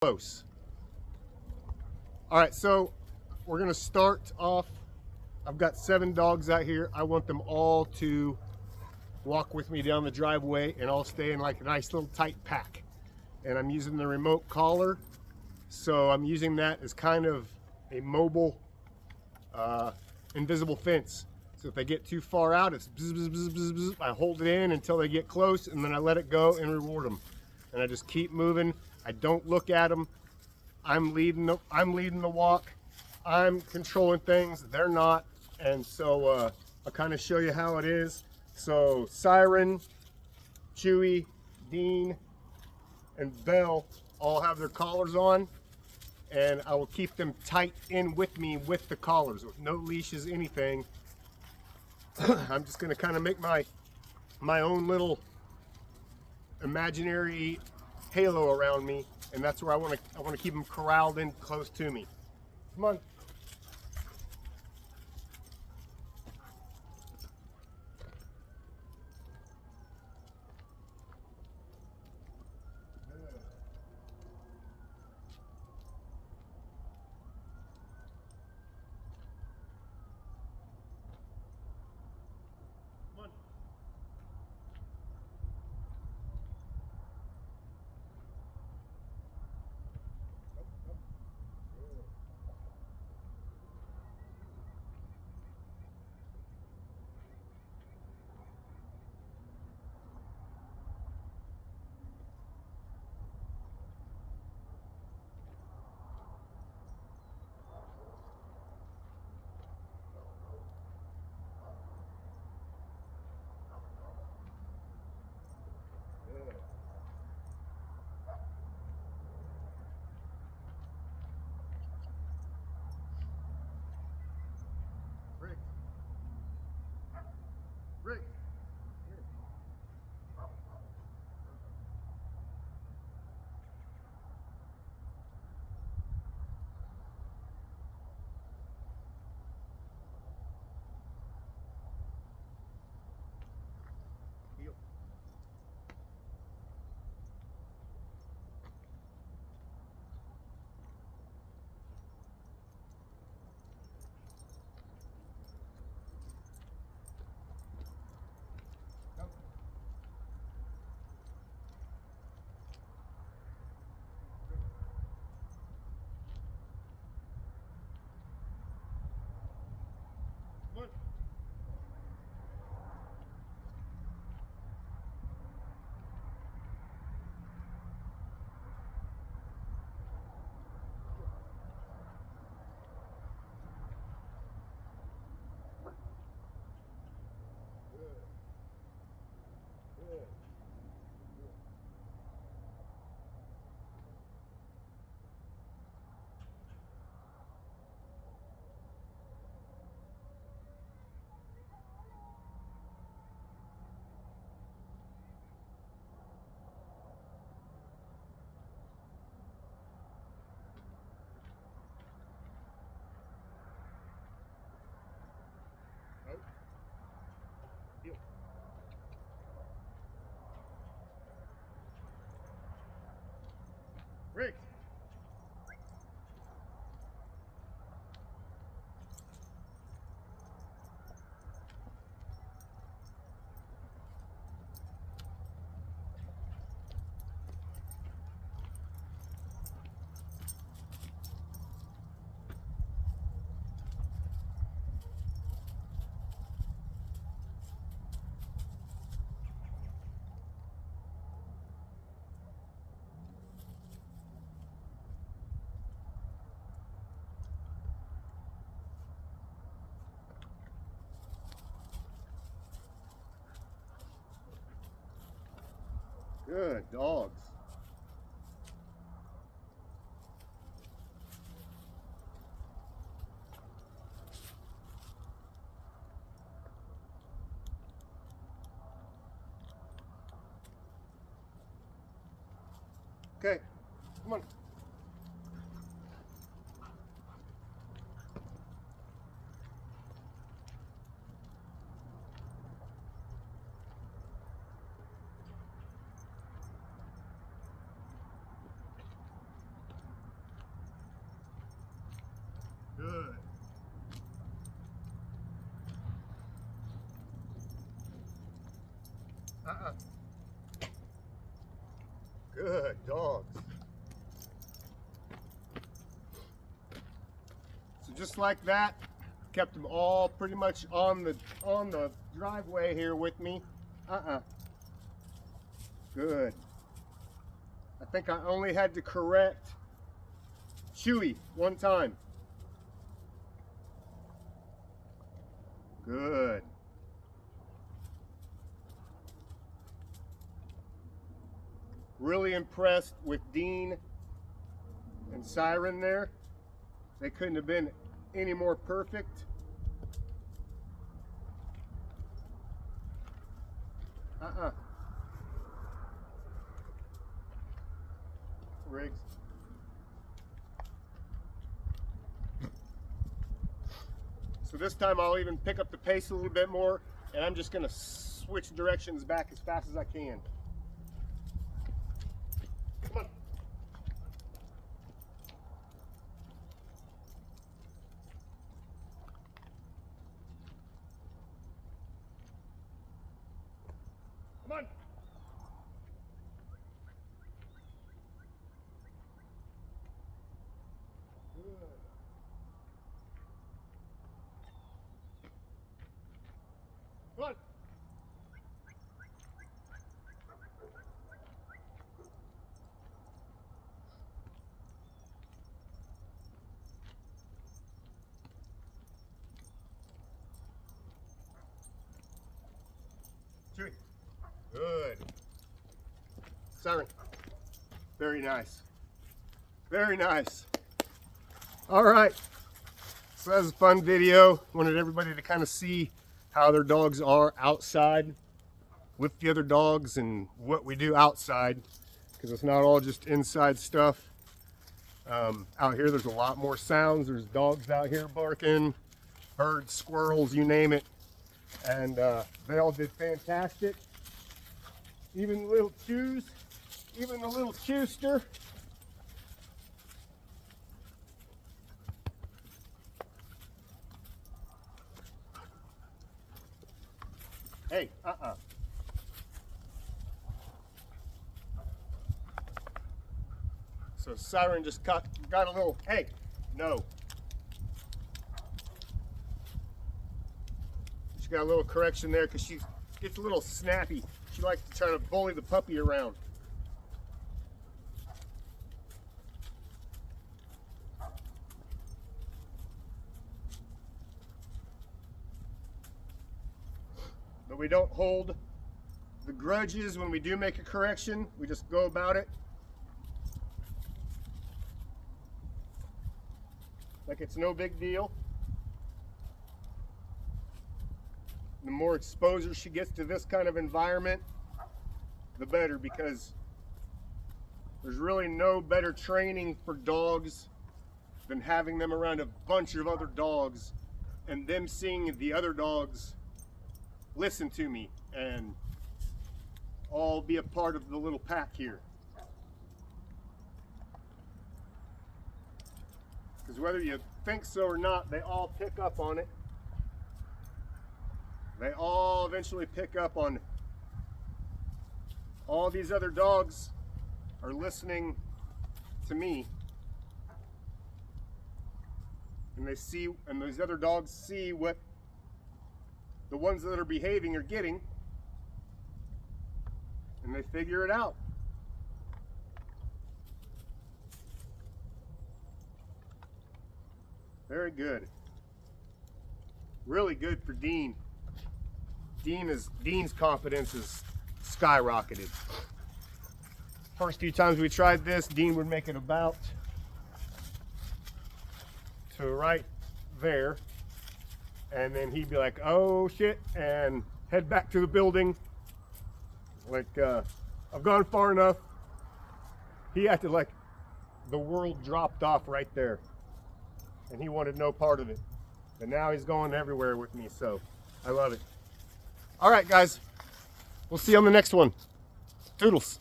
close. All right, so we're gonna start off. I've got 7 dogs out here. I want them all to walk with me down the driveway and all stay in like a nice little tight pack. And I'm using the remote collar, so I'm using that as kind of a mobile invisible fence. So if they get too far out, it's bzz, bzz, bzz, bzz, bzz. I hold it in until they get close, and then I let it go and reward them. And I just keep moving. I don't look at them. I'm leading the walk. I'm controlling things. They're not. And so I'll kind of show you how it is. So Siren, Chewy, Dean, and Belle all have their collars on, and I will keep them tight in with me with the collars, with no leashes, anything. I'm just going to kind of make my own little imaginary halo around me, and that's where I want to keep them corralled in close to me. Come on. Rick. Rick. Heel. Come on. Out. Heel. Rick. Good dogs. Okay, come on. Good dogs. So just like that, kept them all pretty much on the driveway here with me. Good. I think I only had to correct Chewy one time. Good. Really impressed with Dean and Siren there. They couldn't have been any more perfect. Riggs. So this time I'll even pick up the pace a little bit more, and I'm just going to switch directions back as fast as I can. Come on. Come on. Good. Come on. Chewy. Good. Siren. Very nice. Very nice. All right. So that was a fun video. Wanted everybody to kind of see how their dogs are outside with the other dogs and what we do outside, because it's not all just inside stuff. Out here there's a lot more sounds. There's dogs out here barking, birds, squirrels, you name it. And they all did fantastic. Even the little chews, even the little chewster. Hey, So Siren just got a little, hey, no. She got a little correction there because she gets a little snappy. She likes to try to bully the puppy around. But we don't hold the grudges when we do make a correction. We just go about it like it's no big deal. The more exposure she gets to this kind of environment, the better, because there's really no better training for dogs than having them around a bunch of other dogs and them seeing the other dogs listen to me and all be a part of the little pack here. Because whether you think so or not, they all pick up on it. They all eventually pick up on it. All these other dogs are listening to me. And they see, and those other dogs see what the ones that are behaving are getting, and they figure it out. Very good. Really good for Dean. Dean's confidence is skyrocketed. First few times we tried this, Dean would make it about to right there, and then he'd be like, oh shit, and head back to the building like, I've gone far enough. He acted like the world dropped off right there, and he wanted no part of it. And now he's going everywhere with me, so I love it. All right, guys, we'll see you on the next one. Toodles.